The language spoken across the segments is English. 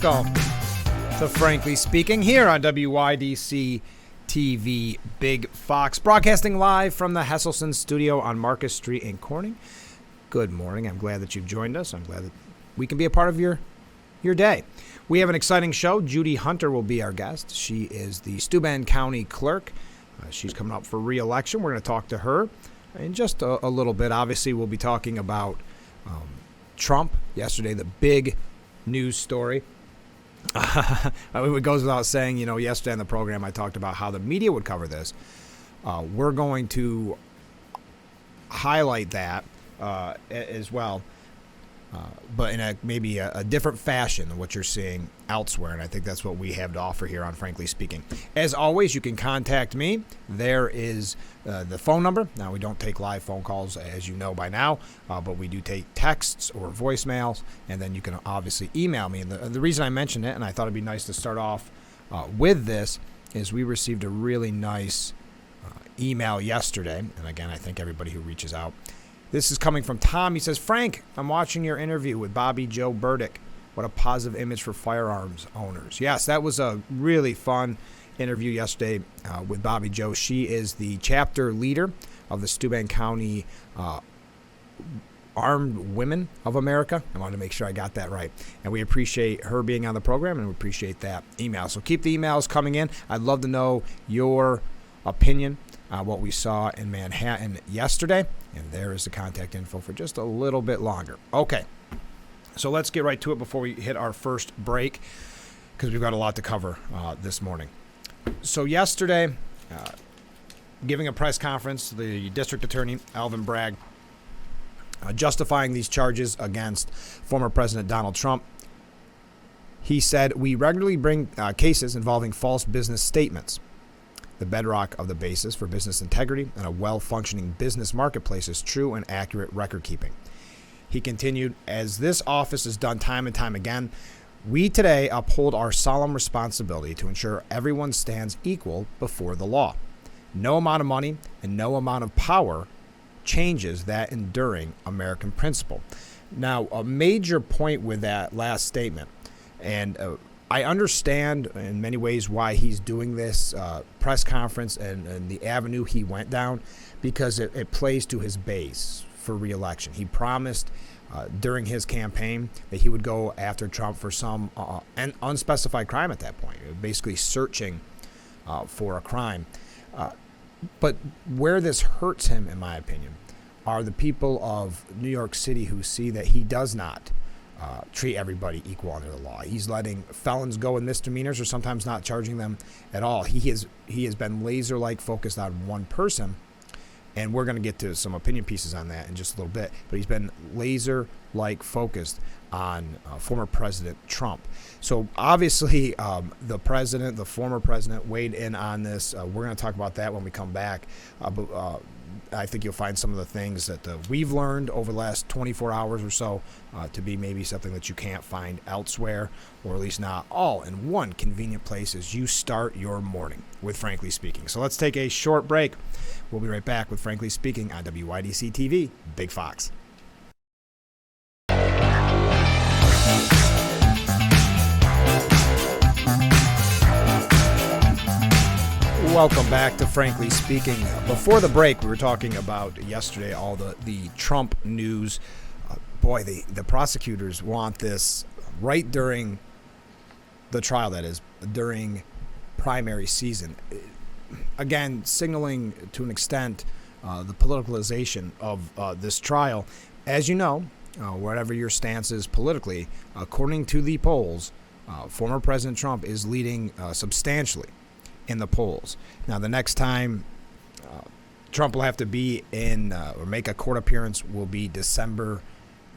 Welcome to Frankly Speaking here on WYDC TV Big Fox, broadcasting live from the Hesselson studio on Marcus Street in Corning. Good morning. I'm glad that you've joined us. I'm glad that we can be a part of your day. We have an exciting show. Judy Hunter will be our guest. She is the Steuben County Clerk. She's coming up for re-election. We're going to talk to her in just a little bit. Obviously, we'll be talking about Trump. Yesterday, the big news story. It goes without saying, yesterday on the program I talked about how the media would cover this. We're going to highlight that as well, but in maybe a different fashion than what you're seeing elsewhere, and I think that's what we have to offer here on Frankly Speaking. As always, you can contact me. There is the phone number. Now, we don't take live phone calls, as you know by now, but we do take texts or voicemails, and then you can obviously email me. And the reason I mentioned it, and I thought it'd be nice to start off with this, is we received a really nice email yesterday, and again, I thank everybody who reaches out. This is coming from Tom. He says, Frank, I'm watching your interview with Bobby Jo Burdick. What a positive image for firearms owners. Yes, that was a really fun interview yesterday with Bobby Jo. She is the chapter leader of the Steuben County Armed Women of America. I wanted to make sure I got that right. And we appreciate her being on the program, and we appreciate that email. So keep the emails coming in. I'd love to know your opinion on what we saw in Manhattan yesterday. And there is the contact info for just a little bit longer. Okay, so let's get right to it before we hit our first break, because we've got a lot to cover this morning. So yesterday, giving a press conference, the district attorney, Alvin Bragg, justifying these charges against former President Donald Trump. He said, we regularly bring cases involving false business statements. The bedrock of the basis for business integrity and a well-functioning business marketplace is true and accurate record keeping. He continued, as this office has done time and time again, we today uphold our solemn responsibility to ensure everyone stands equal before the law. No amount of money and no amount of power changes that enduring American principle. Now, a major point with that last statement, and I understand in many ways why he's doing this press conference and the avenue he went down, because it plays to his base for re-election. He promised during his campaign that he would go after Trump for some unspecified crime at that point, basically searching for a crime. But where this hurts him, in my opinion, are the people of New York City who see that he does not treat everybody equal under the law. He's letting felons go in misdemeanors or sometimes not charging them at all. He has been laser-like focused on one person, and we're going to get to some opinion pieces on that in just a little bit, but he's been laser-like focused on former President Trump. So obviously the former president weighed in on this. We're going to talk about that when we come back. But I think you'll find some of the things that we've learned over the last 24 hours or so to be maybe something that you can't find elsewhere, or at least not all in one convenient place as you start your morning with Frankly Speaking. So let's take a short break. We'll be right back with Frankly Speaking on WYDC TV, Big Fox. Welcome back to Frankly Speaking. Before the break, we were talking about yesterday all the Trump news. The prosecutors want this right during the trial, that is, during primary season. Again, signaling to an extent the politicalization of this trial. As you know, whatever your stance is politically, according to the polls, former President Trump is leading substantially in the polls. Now, the next time Trump will have to be in or make a court appearance will be December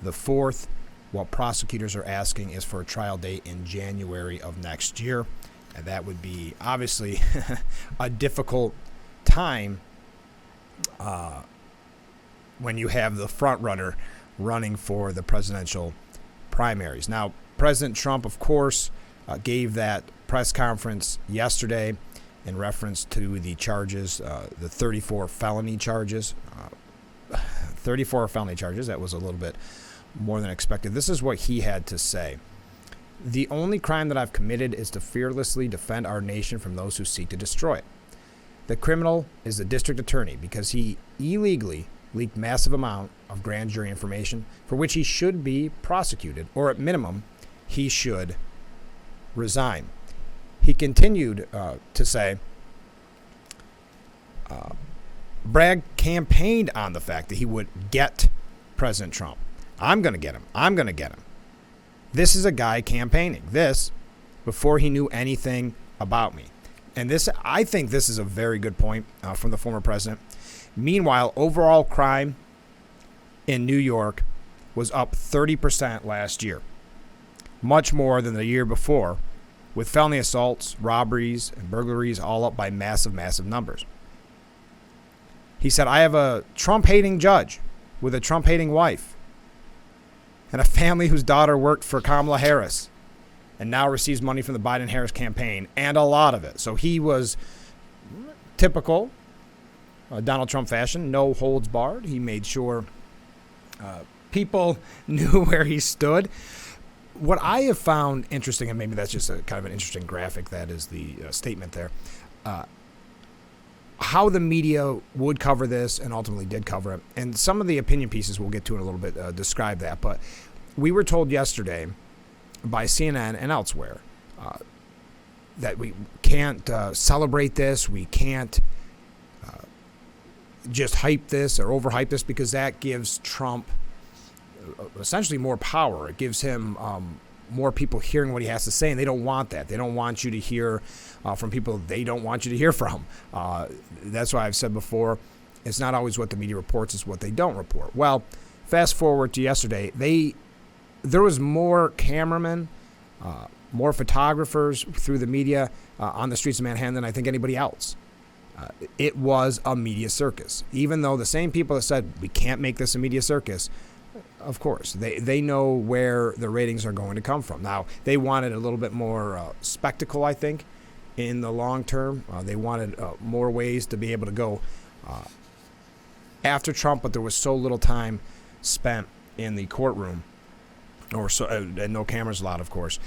the 4th. What prosecutors are asking is for a trial date in January of next year. And that would be obviously a difficult time when you have the front runner running for the presidential primaries. Now, President Trump, of course, gave that press conference yesterday in reference to the charges, the 34 felony charges. 34 felony charges. That was a little bit more than expected. This is what he had to say. The only crime that I've committed is to fearlessly defend our nation from those who seek to destroy it. The criminal is the district attorney because he illegally leaked massive amount of grand jury information for which he should be prosecuted, or at minimum, he should resign. He continued to say, Bragg campaigned on the fact that he would get President Trump. I'm going to get him. I'm going to get him. This is a guy campaigning. This before he knew anything about me. And this, I think this is a very good point from the former president. Meanwhile, overall crime in New York was up 30% last year, much more than the year before, with felony assaults, robberies, and burglaries all up by massive, massive numbers. He said, I have a Trump-hating judge with a Trump-hating wife and a family whose daughter worked for Kamala Harris and now receives money from the Biden-Harris campaign, and a lot of it. So he was typical Donald Trump fashion, no holds barred. He made sure people knew where he stood. What I have found interesting, and maybe that's just a kind of an interesting graphic, that is the statement there, how the media would cover this and ultimately did cover it. And some of the opinion pieces we'll get to in a little bit describe that. But we were told yesterday by CNN and elsewhere that we can't celebrate this. We can't just hype this or overhype this because that gives Trump essentially more power. It gives him more people hearing what he has to say, and they don't want that. They don't want you to hear from people they don't want you to hear from. That's why I've said before, it's not always what the media reports, it's what they don't report. Well, fast forward to yesterday, there was more cameramen, more photographers through the media on the streets of Manhattan than I think anybody else. It was a media circus. Even though the same people that said we can't make this a media circus, of course, they know where the ratings are going to come from. Now, they wanted a little bit more spectacle, I think, in the long term. They wanted more ways to be able to go after Trump, but there was so little time spent in the courtroom, and no cameras allowed, of course.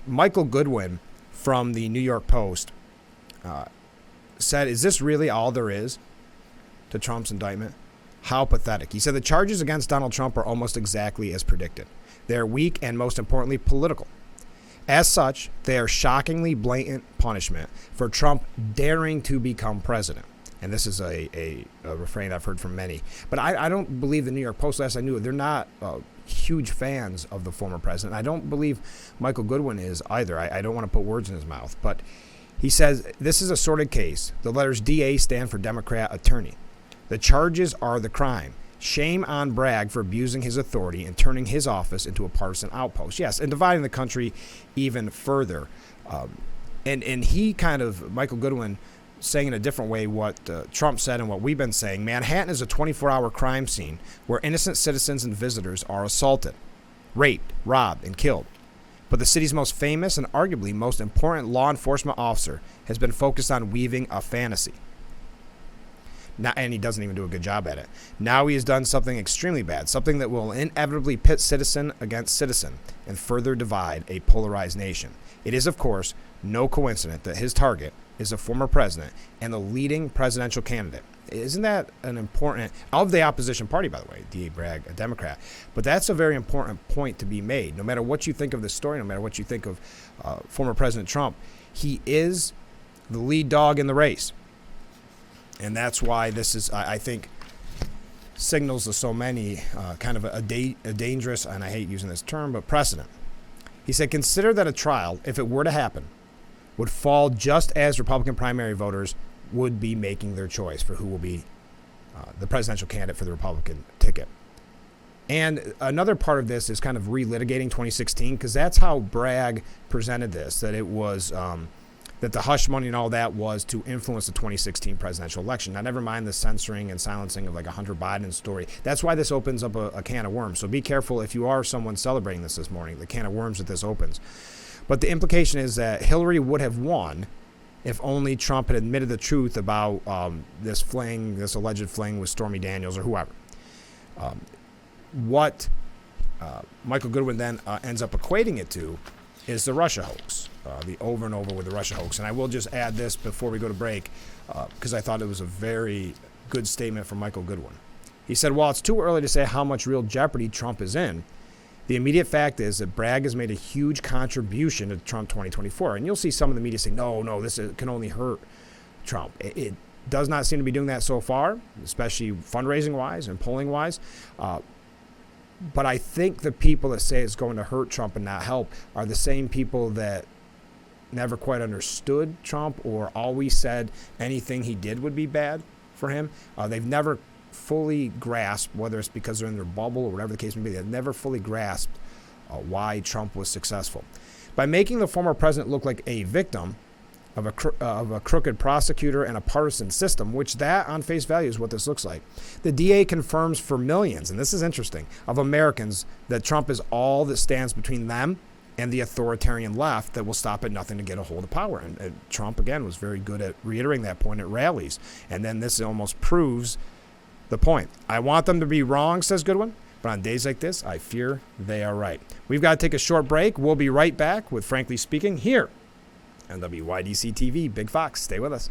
Michael Goodwin from the New York Post said, is this really all there is to Trump's indictment? How pathetic. He said the charges against Donald Trump are almost exactly as predicted. They're weak and, most importantly, political. As such, they are shockingly blatant punishment for Trump daring to become president. And this is a refrain I've heard from many. But I don't believe the New York Post, last I knew, they're not huge fans of the former president. I don't believe Michael Goodwin is either. I don't want to put words in his mouth. But he says, this is a sordid case. The letters DA stand for Democrat attorney. The charges are the crime. Shame on Bragg for abusing his authority and turning his office into a partisan outpost. Yes, and dividing the country even further. And he kind of, Michael Goodwin, saying in a different way what Trump said and what we've been saying. Manhattan is a 24-hour crime scene where innocent citizens and visitors are assaulted, raped, robbed, and killed. But the city's most famous and arguably most important law enforcement officer has been focused on weaving a fantasy. Now, and he doesn't even do a good job at it. Now he has done something extremely bad, something that will inevitably pit citizen against citizen and further divide a polarized nation. It is, of course, no coincidence that his target is a former president and the leading presidential candidate. Isn't that an important, of the opposition party, by the way, D.A. Bragg, a Democrat. But that's a very important point to be made. No matter what you think of the story, no matter what you think of former President Trump, he is the lead dog in the race. And that's why this is, I think, signals to so many kind of a dangerous, and I hate using this term, but precedent. He said, consider that a trial, if it were to happen, would fall just as Republican primary voters would be making their choice for who will be the presidential candidate for the Republican ticket. And another part of this is kind of relitigating 2016, because that's how Bragg presented this, that it was that the hush money and all that was to influence the 2016 presidential election. Now, never mind the censoring and silencing of like a Hunter Biden story. That's why this opens up a can of worms. So be careful if you are someone celebrating this morning, the can of worms that this opens. But the implication is that Hillary would have won if only Trump had admitted the truth about this alleged fling with Stormy Daniels or whoever. What Michael Goodwin then ends up equating it to is the Russia hoax, the over and over with the Russia hoax. And I will just add this before we go to break, because I thought it was a very good statement from Michael Goodwin. He said, while it's too early to say how much real jeopardy Trump is in, the immediate fact is that Bragg has made a huge contribution to Trump 2024. And you'll see some of the media say, no, can only hurt Trump. It does not seem to be doing that so far, especially fundraising-wise and polling-wise. But I think the people that say it's going to hurt Trump and not help are the same people that never quite understood Trump or always said anything he did would be bad for him. They've never fully grasped, whether it's because they're in their bubble or whatever the case may be, they've never fully grasped why Trump was successful. By making the former president look like a victim of a crooked prosecutor and a partisan system, which that on face value is what this looks like, the DA confirms for millions, and this is interesting, of Americans that Trump is all that stands between them and the authoritarian left that will stop at nothing to get a hold of power. And Trump, again, was very good at reiterating that point at rallies. And then this almost proves the point. I want them to be wrong, says Goodwin, but on days like this, I fear they are right. We've got to take a short break. We'll be right back with Frankly Speaking here on WYDC TV. Big Fox, stay with us.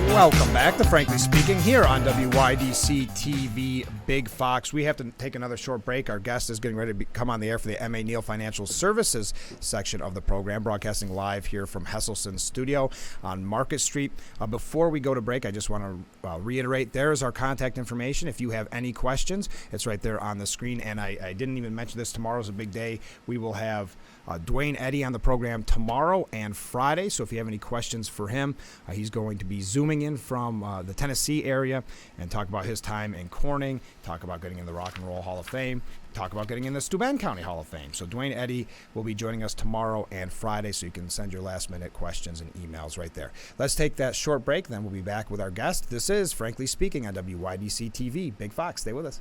Welcome back to Frankly Speaking here on WYDC TV Big Fox. We have to take another short break. Our guest is getting ready to come on the air for the M.A. Neal Financial Services section of the program, broadcasting live here from Hesselson Studio on Market Street. Before we go to break, I just want to reiterate, there is our contact information. If you have any questions, it's right there on the screen. And I didn't even mention this. Tomorrow's a big day. We will have Dwayne Eddy on the program tomorrow and Friday. So if you have any questions for him, he's going to be zooming in from the Tennessee area and talk about his time in Corning, talk about getting in the Rock and Roll Hall of Fame, talk about getting in the Steuben County Hall of Fame. So Dwayne Eddy will be joining us tomorrow and Friday, so you can send your last-minute questions and emails right there. Let's take that short break, then we'll be back with our guest. This is Frankly Speaking on WYDC TV. Big Fox, stay with us.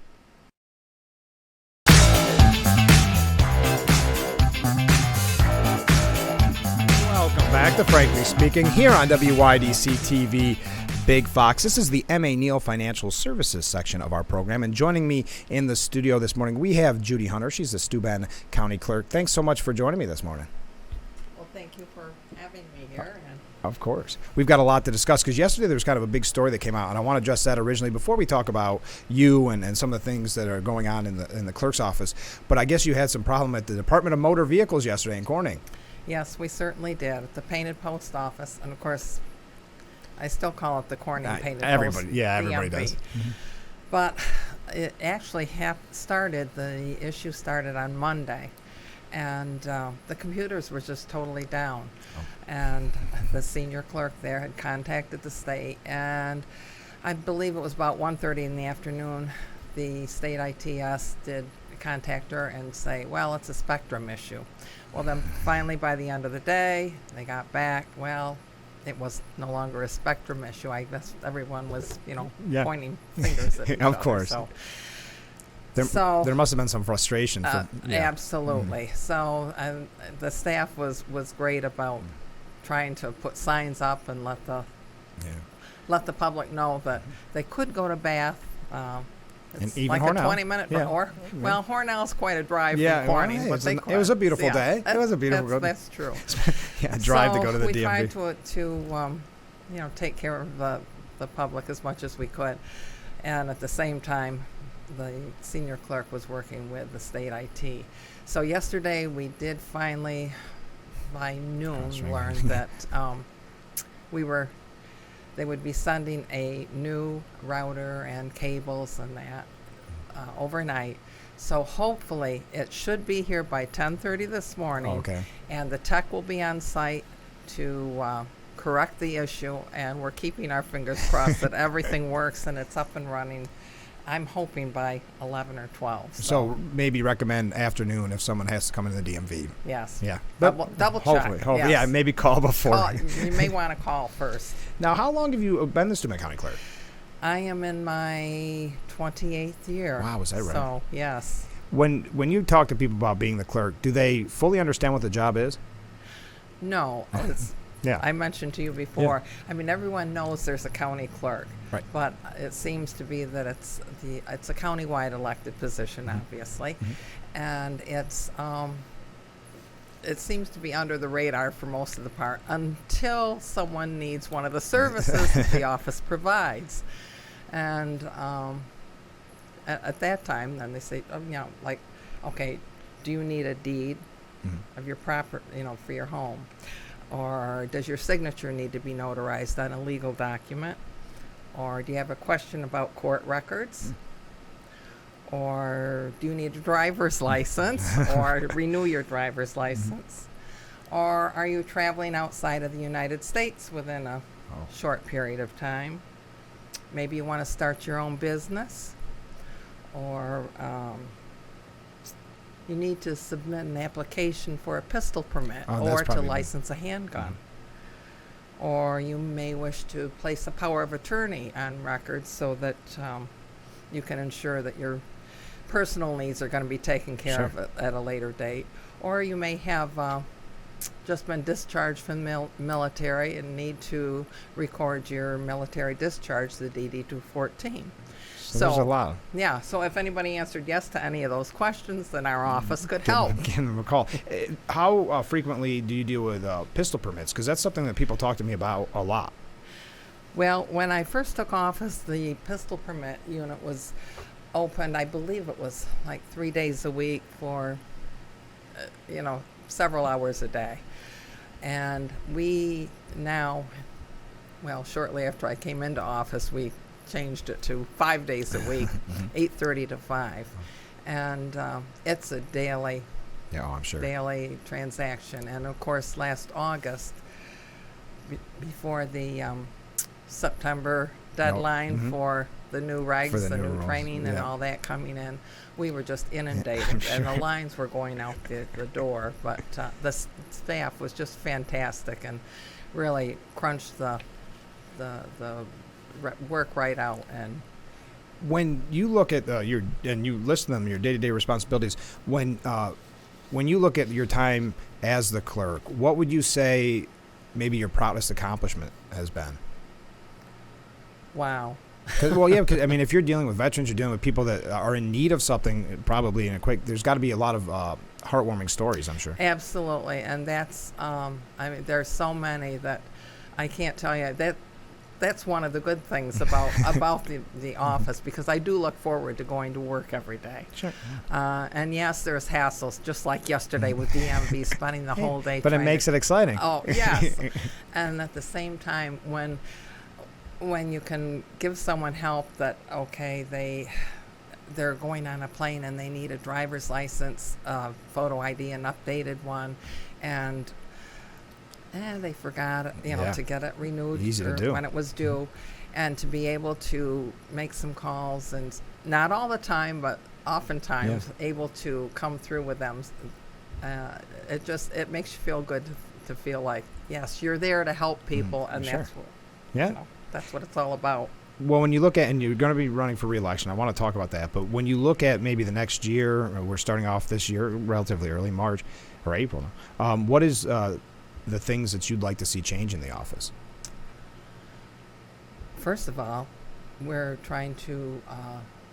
Welcome back to Frankly Speaking here on WYDC TV Big Fox. This is the M.A. Neal Financial Services section of our program. And joining me in the studio this morning, we have Judy Hunter. She's the Steuben County Clerk. Thanks so much for joining me this morning. Well, thank you for having me here. Of course. We've got a lot to discuss because yesterday there was kind of a big story that came out, and I want to address that originally before we talk about you and some of the things that are going on in the clerk's office. But I guess you had some problem at the Department of Motor Vehicles yesterday in Corning. Yes, we certainly did. At the Painted Post Office, and of course, I still call it the Corning Painted everybody, Post. Yeah, everybody does. Mm-hmm. But it actually the issue started on Monday, and the computers were just totally down. Oh. And the senior clerk there had contacted the state, and I believe it was about 1:30 in the afternoon, the state ITS did contact her and say, well, it's a spectrum issue. Well, then finally by the end of the day, they got back, well, it was no longer a spectrum issue. I guess everyone was, pointing fingers at each of other. Course. There must have been some frustration. Absolutely. So the staff was great about trying to put signs up and let the public know that they could go to Bath. It's like a 20-minute Well, Hornell's quite a drive from Corning. It was a beautiful day. It was a beautiful day. That's true. Drive to go to the DMV. We tried to take care of the public as much as we could. And at the same time, the senior clerk was working with the state IT. So yesterday we did finally, by noon, learn that they would be sending a new router and cables and that overnight. So hopefully it should be here by 10:30 this morning. Okay. And the tech will be on site to correct the issue, and we're keeping our fingers crossed that everything works and it's up and running. I'm hoping by 11 or 12. So maybe recommend afternoon if someone has to come into the DMV. Yes. Yeah. Double check. Hopefully. Yes. Yeah, maybe call before. You may want to call first. Now, how long have you been the Steuben County Clerk? I am in my 28th year. Wow, is that right? So, yes. When you talk to people about being the clerk, do they fully understand what the job is? No. Yeah. I mentioned to you before. I mean, everyone knows there's a county clerk, Right. but it seems to be that it's a countywide elected position, obviously, and it seems to be under the radar for most of the part until someone needs one of the services that the office provides, and at that time, then they say, like, okay, do you need a deed of your property, for your home? Or does your signature need to be notarized on a legal document? Or do you have a question about court records? Or do you need a driver's license or to renew your driver's license? Or are you traveling outside of the United States within a short period of time? Maybe you want to start your own business, or you need to submit an application for a pistol permit or to license a handgun. Or you may wish to place a power of attorney on record so that you can ensure that your personal needs are going to be taken care of at a later date. Or you may have just been discharged from the military and need to record your military discharge, the DD-214. So there's a lot. Yeah, so if anybody answered yes to any of those questions, then our office could help. Give them a call. How frequently do you deal with pistol permits? Because that's something that people talk to me about a lot. Well, when I first took office, the pistol permit unit was opened, I believe it was like 3 days a week for, several hours a day. And we now, shortly after I came into office, we changed it to 5 days a week, 8:30 to 5. And it's a daily I'm sure. daily transaction. And of course, last August, before the September deadline for the new regs, the new rules. training and all that coming in, we were just inundated, and the lines were going out the door. But the staff was just fantastic and really crunched the work right out. And when you look at and you list them, your day-to-day responsibilities, when you look at your time as the clerk, what would you say maybe your proudest accomplishment has been? Wow. Because I mean, if you're dealing with veterans, you're dealing with people that are in need of something, probably in a quick. There's got to be a lot of heartwarming stories, I'm sure. Absolutely, and that's there's so many that I can't tell you. That's one of the good things about the office, because I do look forward to going to work every day. Sure. And yes, there's hassles, just like yesterday with DMV, spending the whole day. But it makes it exciting. Oh yes, and at the same time, when you can give someone help that, okay, they're going on a plane and they need a driver's license, photo ID, an updated one, and they forgot to get it renewed when it was due, and to be able to make some calls, and not all the time, but oftentimes able to come through with them. It makes you feel good to feel like, yes, you're there to help people, and that's what that's what it's all about. Well, when you look at, and you're going to be running for re-election, I want to talk about that, but when you look at maybe the next year, we're starting off this year relatively early, March or April, what is the things that you'd like to see change in the office? First of all, we're trying to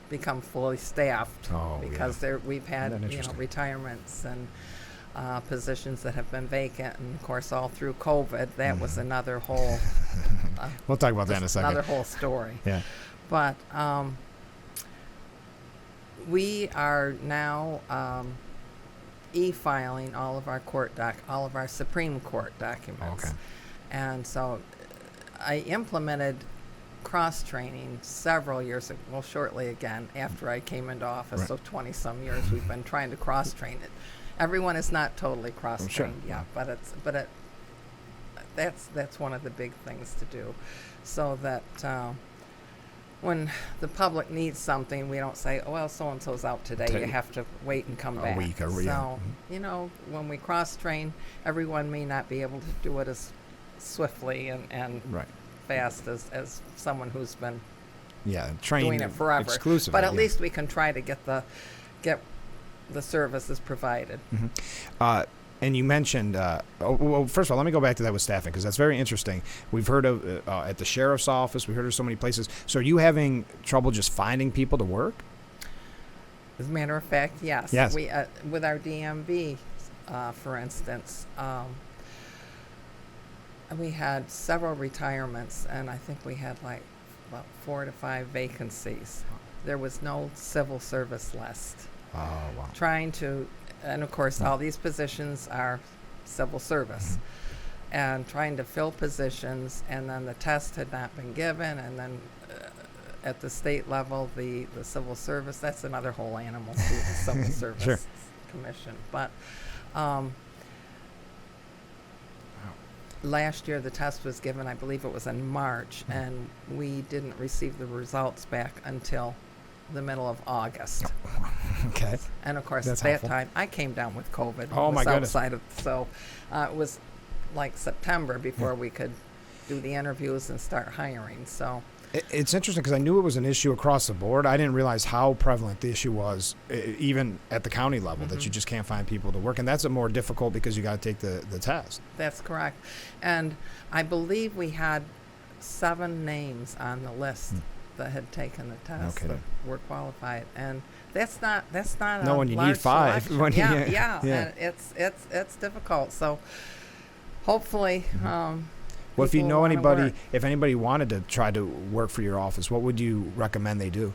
become fully staffed, because we've had retirements and positions that have been vacant, and of course all through COVID, that was another whole we'll talk about that in a second. Another whole story. Yeah. But we are now e-filing all of our Supreme Court documents. Okay. And so I implemented cross-training several years ago, shortly again after I came into office. So 20-some years we've been trying to cross-train it. Everyone is not totally cross-trained yet, but that's one of the big things to do, so that when the public needs something, we don't say, "Oh, well, so-and-so's out today. You have to wait and come back." Week, so when we cross-train, everyone may not be able to do it as swiftly and fast as someone who's been trained doing it forever. Exclusively, but at least we can try to get the services provided. And you mentioned, well, first of all, let me go back to that with staffing because that's very interesting. We've heard of at the sheriff's office, we've heard of so many places. So are you having trouble just finding people to work? As a matter of fact, yes. Yes. We with our DMV, for instance, we had several retirements, and I think we had like about 4 to 5 vacancies. There was no civil service list. Oh, wow. Trying to, and of course, all these positions are civil service, and trying to fill positions, and then the test had not been given, and then at the state level, the civil service, that's another whole animal, too, the civil service Sure. commission. But last year, the test was given, I believe it was in March, and we didn't receive the results back until the middle of August. Okay. And of course, That's at that helpful. time, I came down with COVID. Oh, It my was goodness. outside of, so it was like September before we could do the interviews and start hiring. So It's interesting because I knew it was an issue across the board. I didn't realize how prevalent the issue was, even at the county level, that you just can't find people to work. And that's more difficult because you got to take the test. that's correct. And I believe we had 7 names on the list that had taken the test Okay. that were qualified, and that's not No, a when you need large 5. selection. When you- yeah, yeah. and it's difficult. So hopefully, Well, if you people know wanna anybody, work. if anybody wanted to try to work for your office, what would you recommend they do?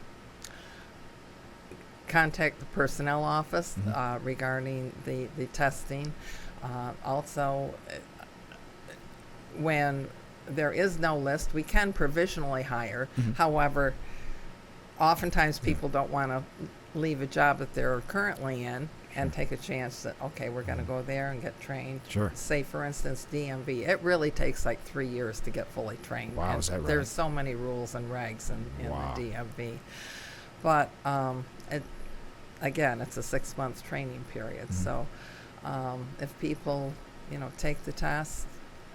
Contact the personnel office regarding the testing. Also, when there is no list, we can provisionally hire. However, oftentimes people don't want to leave a job that they're currently in and take a chance that, okay, we're going to go there and get trained. Sure. Say, for instance, DMV. It really takes like 3 years to get fully trained. Wow, and is that right? There's so many rules and regs in Wow. the DMV. But again, it's a 6-month training period. So if people, take the test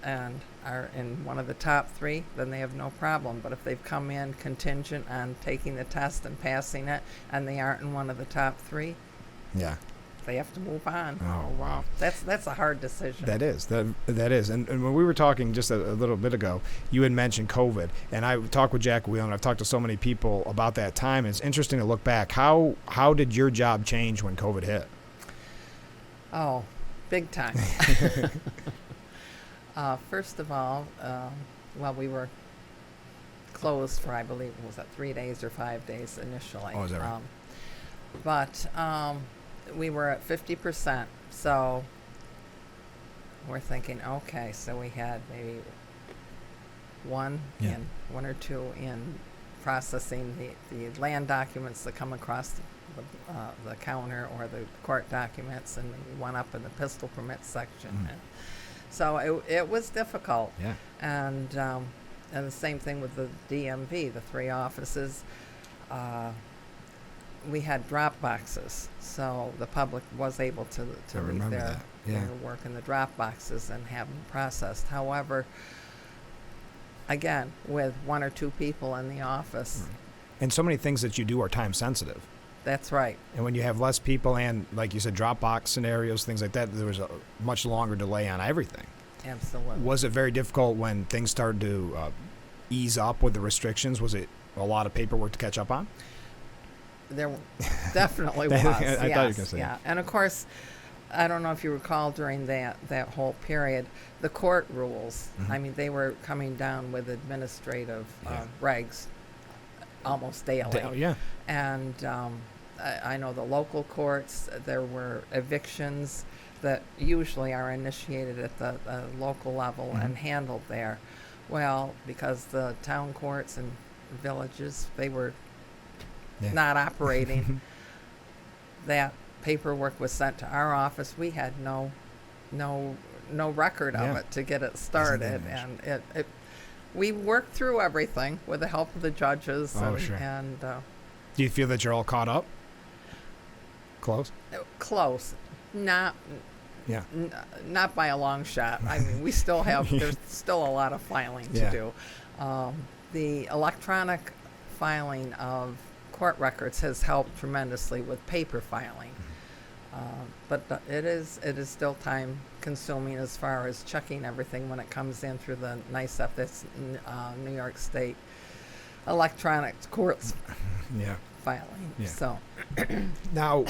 and are in one of the top 3, then they have no problem. But if they've come in contingent on taking the test and passing it, and they aren't in one of the top 3, Yeah. they have to move on. Oh, wow. That's a hard decision. That is. That is. And when we were talking just a little bit ago, you had mentioned COVID. And I talked with Jack Wheel, and I've talked to so many people about that time. And it's interesting to look back. How did your job change when COVID hit? Oh, big time. First of all, we were closed for, I believe, was that 3 days or 5 days initially? Oh, is that right? But we were at 50%. So we're thinking, okay, so we had maybe one or two in processing the land documents that come across the counter, or the court documents, and one up in the pistol permit section. And so it was difficult. Yeah. And the same thing with the DMV, the 3 offices. We had drop boxes, so the public was able to I leave remember their, that. Yeah. their work in the drop boxes and have them processed. However, again, with 1 or 2 people in the office, And so many things that you do are time sensitive. that's right. And when you have less people and, like you said, Dropbox scenarios, things like that, there was a much longer delay on everything. Absolutely. Was it very difficult when things started to ease up with the restrictions? Was it a lot of paperwork to catch up on? There definitely was. I thought you were yes, gonna say yeah. And of course, I don't know if you recall during that whole period, the court rules. I mean, they were coming down with administrative regs almost daily. Yeah. And I know the local courts, there were evictions that usually are initiated at the local level and handled there. Well, because the town courts and villages, they were not operating, that paperwork was sent to our office. We had no record of it to get it started. And it we worked through everything with the help of the judges. Oh, and, sure. And Do you feel that you're all caught up? Close? close. Not Yeah. not by a long shot. I mean, we still have, there's still a lot of filing to Yeah. do. The electronic filing of court records has helped tremendously with paper filing. But it is still time consuming as far as checking everything when it comes in through the NYSEP. That's New York State electronic courts Yeah. filing. Yeah. So, Now,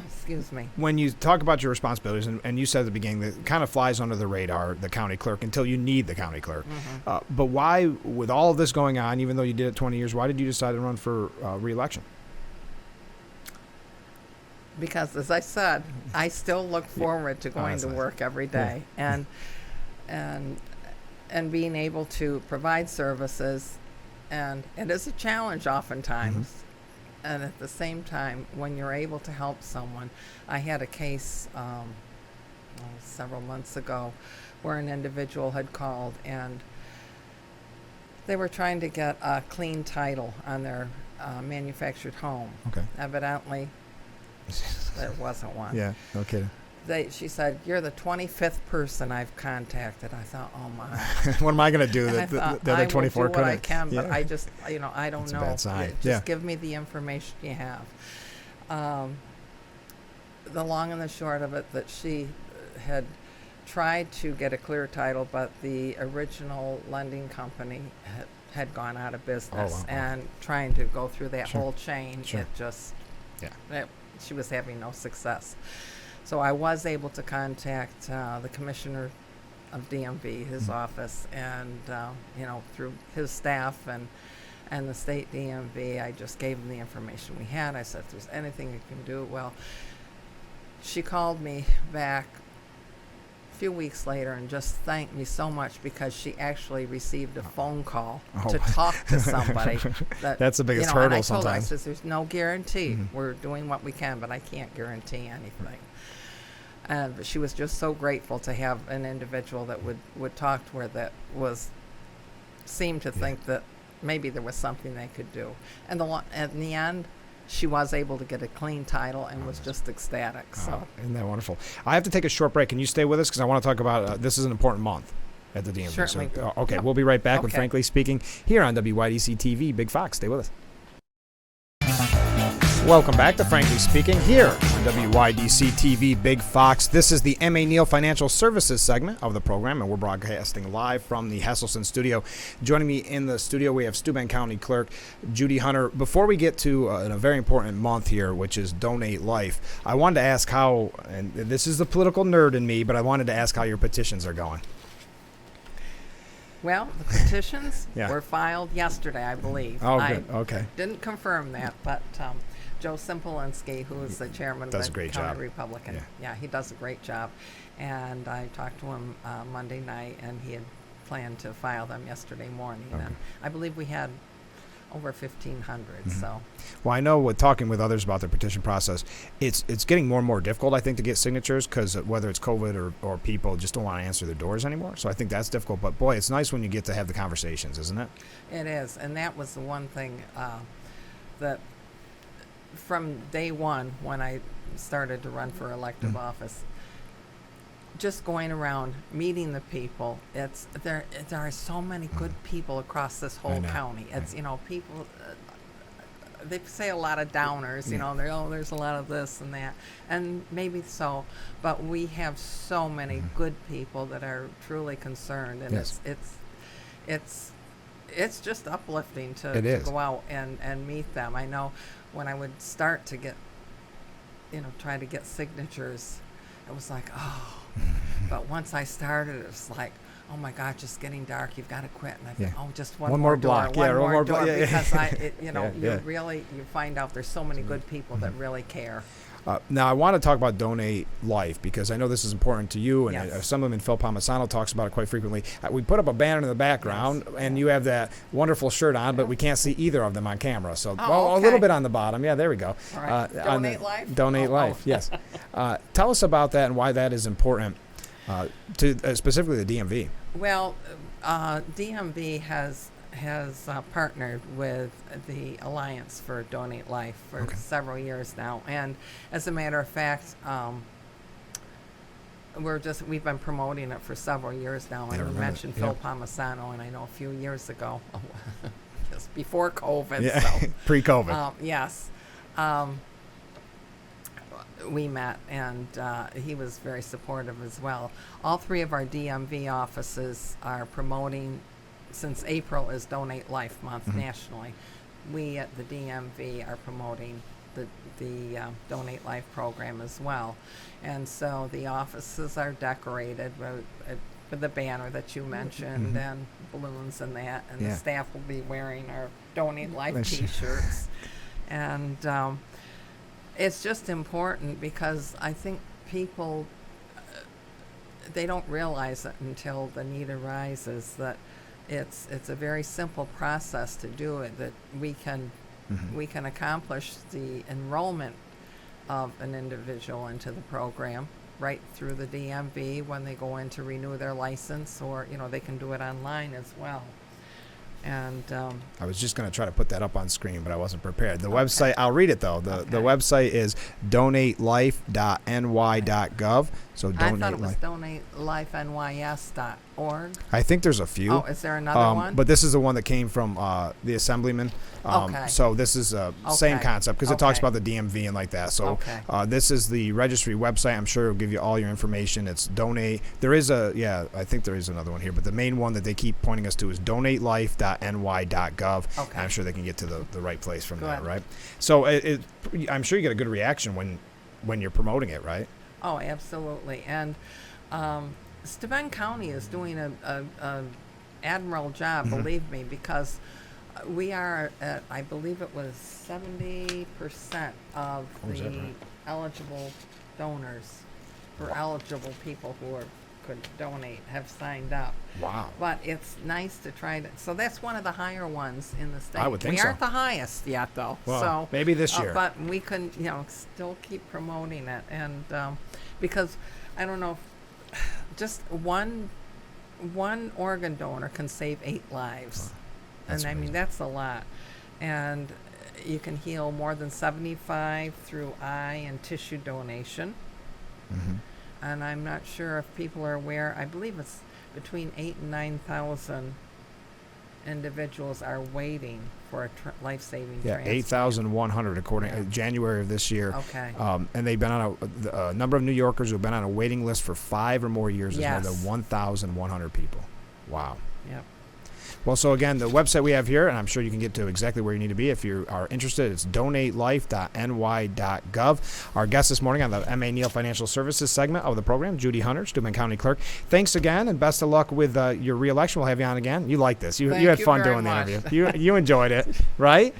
excuse me. when you talk about your responsibilities, and you said at the beginning that it kind of flies under the radar, the county clerk, until you need the county clerk. But why, with all of this going on, even though you did it 20 years, why did you decide to run for re-election? Because, as I said, I still look forward to going that's to nice. work every day and being able to provide services. And it is a challenge oftentimes. And at the same time, when you're able to help someone, I had a case several months ago where an individual had called and they were trying to get a clean title on their manufactured home. Okay. Evidently, there wasn't one. Yeah. No kidding. She said, "You're the 25th person I've contacted." I thought, "Oh my!" What am I going to do And I that the thought, other I 24 will do what I couldn't? can, but Yeah. I just, I don't That's a know. bad sign. Just Yeah. give me the information you have. The long and the short of it, that she had tried to get a clear title, but the original lending company had gone out of business, wow. and trying to go through that Sure. whole chain, Sure. it just, Yeah. she was having no success. So I was able to contact the commissioner of DMV, his office, and through his staff and the state DMV, I just gave him the information we had. I said, if there's anything you can do, well, she called me back a few weeks later and just thanked me so much because she actually received a phone call to talk to somebody. That's the biggest and hurdle I told her, I sometimes. said, there's no guarantee. We're doing what we can, but I can't guarantee anything. But she was just so grateful to have an individual that would talk to her that seemed to think that maybe there was something they could do. And in the end, she was able to get a clean title and was just ecstatic. So Isn't that wonderful? I have to take a short break. Can you stay with us? Because I want to talk about this is an important month at the DMV. Certainly. So, okay, we'll be right back with Okay. Frankly Speaking here on WYDC TV. Big Fox, stay with us. Welcome back to Frankly Speaking here on WYDC TV Big Fox. This is the M.A. Neal Financial Services segment of the program, and we're broadcasting live from the Hesselson studio. Joining me in the studio, we have Steuben County Clerk Judy Hunter. Before we get to a very important month here, which is Donate Life, I wanted to ask how, and this is the political nerd in me, but I wanted to ask how your petitions are going. Well, the petitions Yeah. were filed yesterday, I believe. Oh, I good. Okay. didn't confirm that, but Joe Simpolinski, who is the chairman Does a of the great County job. Republican, Yeah. he does a great job. And I talked to him Monday night, and he had planned to file them yesterday morning. Okay. And I believe we had over 1,500. So Well, I know with talking with others about the petition process, it's getting more and more difficult, I think, to get signatures because whether it's COVID or people just don't want to answer their doors anymore. So I think that's difficult. But, boy, it's nice when you get to have the conversations, isn't it? it is. And that was the one thing that from day one when I started to run for elective office, just going around meeting the people, there are so many good people across this whole know. county. It's people they say a lot of downers, there's a lot of this and that, and maybe so, but we have so many good people that are truly concerned, and Yes. it's just uplifting to It is. go out and meet them. I know when I would start to get try to get signatures, it was like, oh. But once I started, it was like, oh my God, just getting dark. You've got to quit. And I Yeah. thought, oh, just One one more more door, block. Yeah, one more door, block. Yeah, yeah. because Yeah. you find out there's so many good people that really care. Now, I want to talk about Donate Life because I know this is important to you, and Yes. some of them, and Phil Palmisano talks about it quite frequently. We put up a banner in the background, and you have that wonderful shirt on, but we can't see either of them on camera. So, a little okay. bit on the bottom. Yeah, there we go. All right. on Donate Life? Donate Oh, Life, yes. Tell us about that and why that is important to specifically the DMV. Well, DMV has partnered with the Alliance for Donate Life for several years now, and as a matter of fact, we've been promoting it for several years now. I And you remember. mentioned Phil Palmisano, and I know a few years ago, just before COVID. Yeah, So. pre-COVID. Yes. we met, and he was very supportive as well. All three of our DMV offices are promoting, since April is Donate Life Month nationally. We at the DMV are promoting the Donate Life program as well, and so the offices are decorated with the banner that you mentioned and balloons and that, and the staff will be wearing our Donate Life T-shirts, and it's just important because I think people they don't realize it until the need arises that it's a very simple process to do it, that we can accomplish the enrollment of an individual into the program right through the DMV when they go in to renew their license, or they can do it online as well. And I was just going to try to put that up on screen, but I wasn't prepared. The website, I'll read it though. The website is donatelife.ny.gov. So I thought it was donatelifenys.org. I think there's a few. Oh, is there another one? But this is the one that came from the assemblyman. So this is same concept because it talks about the DMV and like that. So this is the registry website. I'm sure it'll give you all your information. It's donate. There is I think there is another one here, but the main one that they keep pointing us to is donatelife.ny.gov. Okay. I'm sure they can get to the right place from there, right? So I'm sure you get a good reaction when you're promoting it, right? Oh, absolutely. And Steuben County is doing a admirable job, believe me, because we are at, I believe it was 70% of the eligible donors, or eligible people who could donate, have signed up. Wow. But it's nice to try to, so that's one of the higher ones in the state. I would think we so. aren't the highest yet, though. Well, so maybe this year. but we can, still keep promoting it. And because, I don't know, just one organ donor can save 8 lives. That's and I mean, amazing. that's a lot. And you can heal more than 75 through eye and tissue donation. And I'm not sure if people are aware, I believe it's between 8,000 and 9,000 individuals are waiting for a life-saving transplant. 8,100 according to January of this year. Okay. And they've been on a number of New Yorkers who have been on a waiting list for 5 or more years. Is more than 1,100 people. Wow. Yep. Well, so again, the website we have here, and I'm sure you can get to exactly where you need to be if you are interested, it's donatelife.ny.gov. Our guest this morning on the M.A. Neal Financial Services segment of the program, Judy Hunter, Steuben County Clerk. Thanks again, and best of luck with your reelection. We'll have you on again. You like this. You had fun doing the interview. You enjoyed it, right?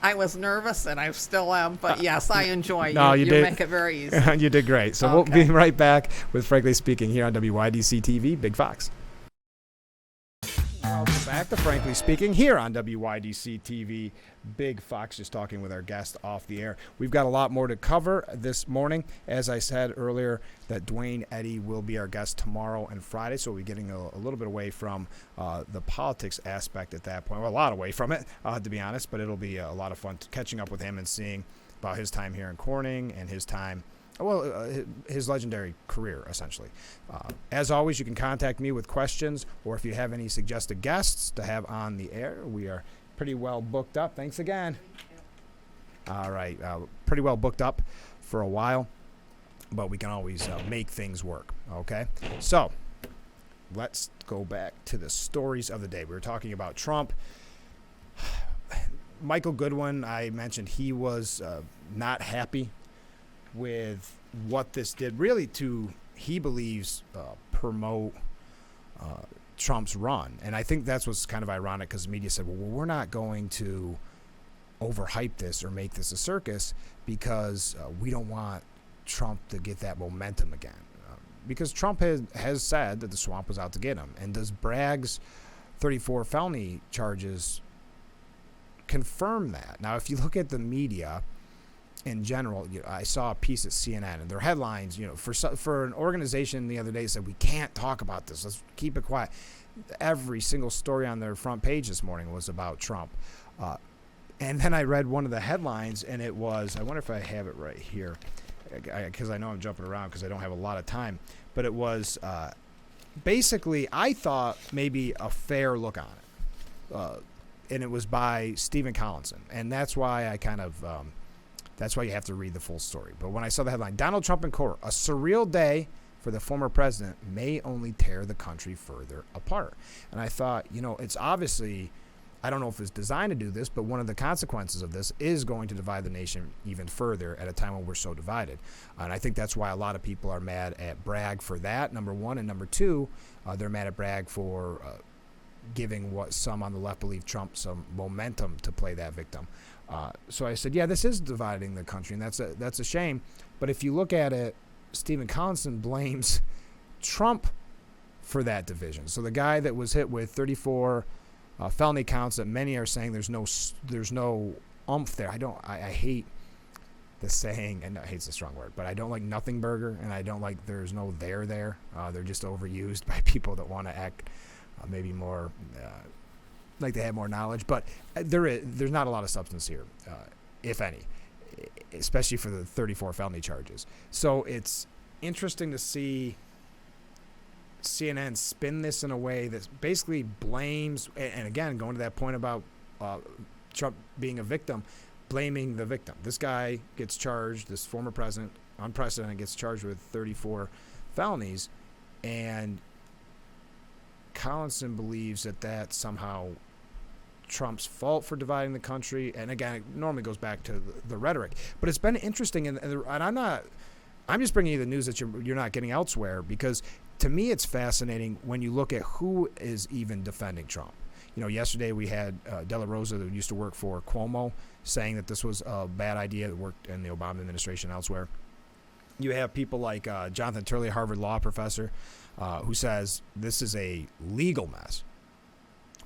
I was nervous, and I still am, but yes, I enjoy it. No, you did. Make it very easy. You did great. So we'll be right back with Frankly Speaking here on WYDC TV, Big Fox. Welcome back to Frankly Speaking here on WYDC TV, Big Fox, just talking with our guest off the air. We've got a lot more to cover this morning. As I said earlier, that Duane Eddy will be our guest tomorrow and Friday, so we'll be getting a little bit away from the politics aspect at that point. Well, a lot away from it, to be honest, but it'll be a lot of fun catching up with him and seeing about his time here in Corning and his time, his legendary career, essentially. As always, you can contact me with questions, or if you have any suggested guests to have on the air. We are pretty well booked up. Thanks again. All right. Pretty well booked up for a while, but we can always make things work, okay? So let's go back to the stories of the day. We were talking about Trump. Michael Goodwin, I mentioned he was not happy with what this did, really to, he believes, promote Trump's run. And I think that's what's kind of ironic, because the media said, well, we're not going to overhype this or make this a circus because we don't want Trump to get that momentum again. Because Trump has said that the swamp was out to get him. And does Bragg's 34 felony charges confirm that? Now, if you look at the media in general, I saw a piece at CNN, and their headlines, for an organization the other day said, we can't talk about this. Let's keep it quiet. Every single story on their front page this morning was about Trump. And then I read one of the headlines, and it was, I wonder if I have it right here, because I know I'm jumping around because I don't have a lot of time. But it was basically, I thought maybe a fair look on it. And it was by Stephen Collinson. And that's why I kind of That's why you have to read the full story. But when I saw the headline, Donald Trump in court, a surreal day for the former president may only tear the country further apart. And I thought, it's obviously, I don't know if it's designed to do this, but one of the consequences of this is going to divide the nation even further at a time when we're so divided. And I think that's why a lot of people are mad at Bragg for that, number one. And number two, they're mad at Bragg for giving what some on the left believe Trump some momentum to play that victim. So I said, yeah, this is dividing the country, and that's a shame. But if you look at it, Stephen Collinson blames Trump for that division. So the guy that was hit with 34 felony counts that many are saying there's no oomph there. I hate the saying, and hate's a strong word, but I don't like nothing burger, and I don't like there's no there. They're just overused by people that want to act maybe more like they have more knowledge. But there's not a lot of substance here, if any, especially for the 34 felony charges. So it's interesting to see CNN spin this in a way that basically blames, and again, going to that point about Trump being a victim, blaming the victim. This guy gets charged, this former president, unprecedented, gets charged with 34 felonies, and Collinson believes that somehow Trump's fault for dividing the country. And again, it normally goes back to the rhetoric. But it's been interesting, and I'm just bringing you the news that you're not getting elsewhere, because to me it's fascinating when you look at who is even defending Trump. Yesterday we had De La Rosa, that used to work for Cuomo, saying that this was a bad idea, that worked in the Obama administration elsewhere. You have people like Jonathan Turley, Harvard law professor, who says this is a legal mess.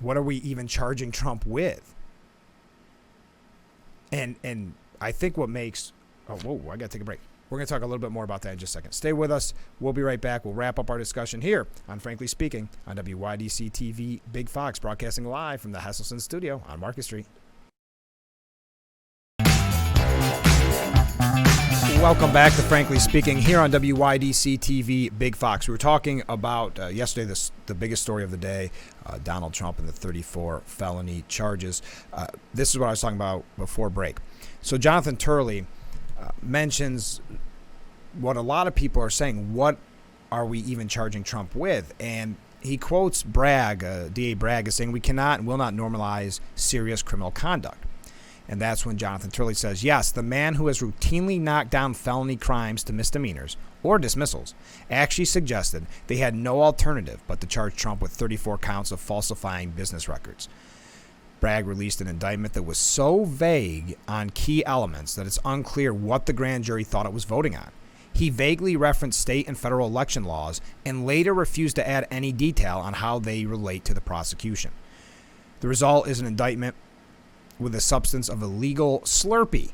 What are we even charging Trump with? And I think what makes... I got to take a break. We're going to talk a little bit more about that in just a second. Stay with us. We'll be right back. We'll wrap up our discussion here on Frankly Speaking on WYDC TV Big Fox, broadcasting live from the Hesselson studio on Market Street. Welcome back to Frankly Speaking here on WYDC TV Big Fox. We were talking about yesterday the biggest story of the day, Donald Trump and the 34 felony charges. This is what I was talking about before break. So Jonathan Turley mentions what a lot of people are saying. What are we even charging Trump with? And he quotes Bragg, DA Bragg, as saying we cannot and will not normalize serious criminal conduct. And that's when Jonathan Turley says, yes, the man who has routinely knocked down felony crimes to misdemeanors or dismissals actually suggested they had no alternative but to charge Trump with 34 counts of falsifying business records. Bragg released an indictment that was so vague on key elements that it's unclear what the grand jury thought it was voting on. He vaguely referenced state and federal election laws and later refused to add any detail on how they relate to the prosecution. The result is an indictment with the substance of a legal Slurpee.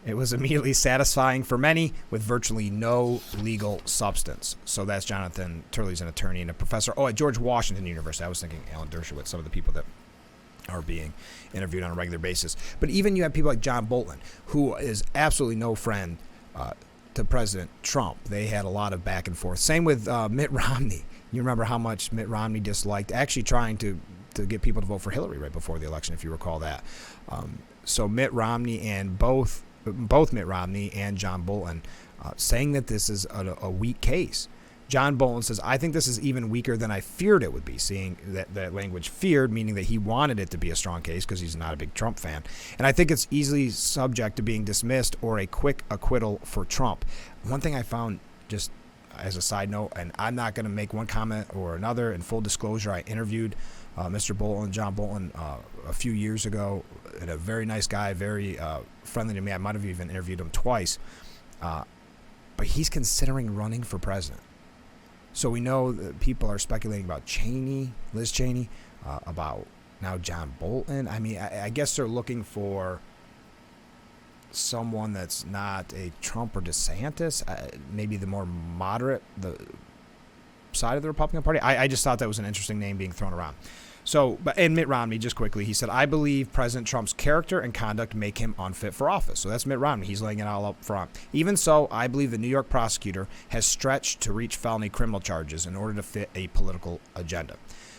It was immediately satisfying for many with virtually no legal substance. So that's Jonathan Turley's an attorney and a professor at George Washington University. I was thinking Alan Dershowitz, some of the people that are being interviewed on a regular basis. But even you have people like John Bolton, who is absolutely no friend to President Trump. They had a lot of back and forth. Same with Mitt Romney. You remember how much Mitt Romney disliked actually trying to get people to vote for Hillary right before the election, if you recall that. So Mitt Romney and both Mitt Romney and John Bolton saying that this is a weak case. John Bolton says, I think this is even weaker than I feared it would be, seeing that language feared, meaning that he wanted it to be a strong case because he's not a big Trump fan. And I think it's easily subject to being dismissed or a quick acquittal for Trump. One thing I found, just as a side note, and I'm not going to make one comment or another, in full disclosure, I interviewed Mr. Bolton, John Bolton, a few years ago, and a very nice guy, very friendly to me. I might have even interviewed him twice. But he's considering running for president. So we know that people are speculating about Cheney, Liz Cheney, about now John Bolton. I mean, I guess they're looking for someone that's not a Trump or DeSantis, maybe the more moderate side of the Republican Party. I just thought that was an interesting name being thrown around. So, and Mitt Romney, just quickly, he said, I believe President Trump's character and conduct make him unfit for office. So that's Mitt Romney. He's laying it all up front. Even so, I believe the New York prosecutor has stretched to reach felony criminal charges in order to fit a political agenda.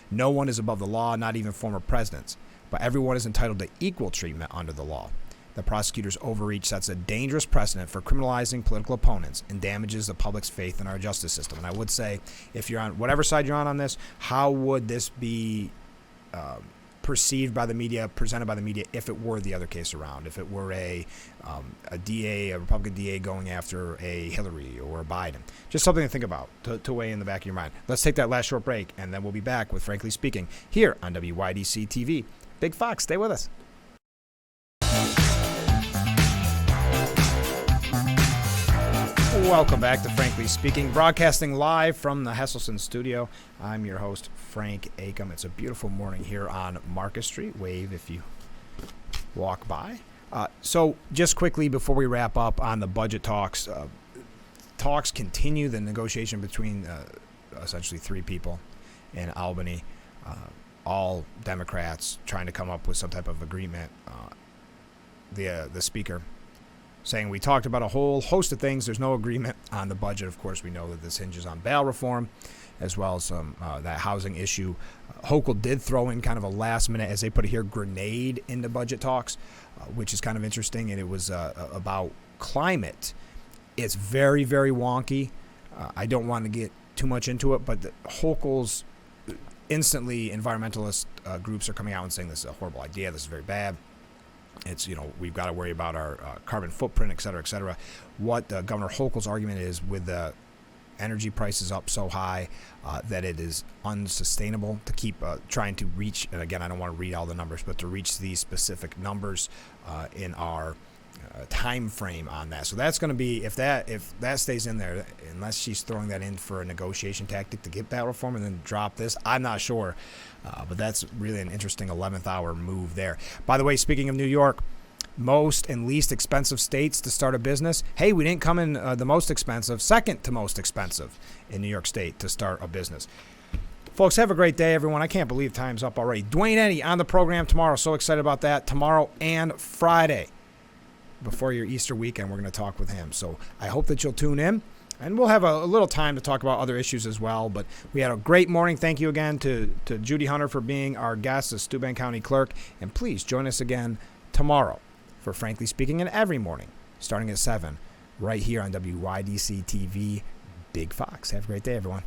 No one is above the law, not even former presidents, but everyone is entitled to equal treatment under the law. The prosecutor's overreach sets a dangerous precedent for criminalizing political opponents and damages the public's faith in our justice system. And I would say, if you're on whatever side you're on this, how would this be perceived by the media, presented by the media, if it were the other case around, if it were a Republican DA going after a Hillary or a Biden? Just something to think about, to weigh in the back of your mind. Let's take that last short break, and then we'll be back with Frankly Speaking here on WYDC TV. Big Fox, stay with us. Welcome back to Frankly Speaking, broadcasting live from the Hesselson studio. I'm your host, Frank Acom. It's a beautiful morning here on Marcus Street. Wave if you walk by. So just quickly before we wrap up on the budget talks, talks continue, the negotiation between essentially three people in Albany, all Democrats trying to come up with some type of agreement. The speaker saying we talked about a whole host of things. There's no agreement on the budget. Of course, we know that this hinges on bail reform as well as that housing issue. Hochul did throw in kind of a last minute, as they put it here, grenade into budget talks, which is kind of interesting, and it was about climate. It's very, very wonky. I don't want to get too much into it, but Hochul's instantly environmentalist groups are coming out and saying this is a horrible idea, this is very bad. It's, we've got to worry about our carbon footprint, et cetera, et cetera. What Governor Hochul's argument is, with the energy prices up so high that it is unsustainable to keep trying to reach, and again, I don't want to read all the numbers, but to reach these specific numbers in our time frame on that. So that's going to be, if that stays in there, unless she's throwing that in for a negotiation tactic to get bail reform and then drop this, I'm not sure. But that's really an interesting 11th hour move there. By the way, speaking of New York, most and least expensive states to start a business. Hey, we didn't come in the most expensive, second to most expensive in New York State to start a business. Folks, have a great day, everyone. I can't believe time's up already. Dwayne Eddy on the program tomorrow. So excited about that. Tomorrow and Friday, before your Easter weekend, we're going to talk with him. So I hope that you'll tune in. And we'll have a little time to talk about other issues as well. But we had a great morning. Thank you again to Judy Hunter for being our guest as Steuben County Clerk. And please join us again tomorrow for Frankly Speaking, and every morning starting at 7 right here on WYDC TV. Big Fox. Have a great day, everyone.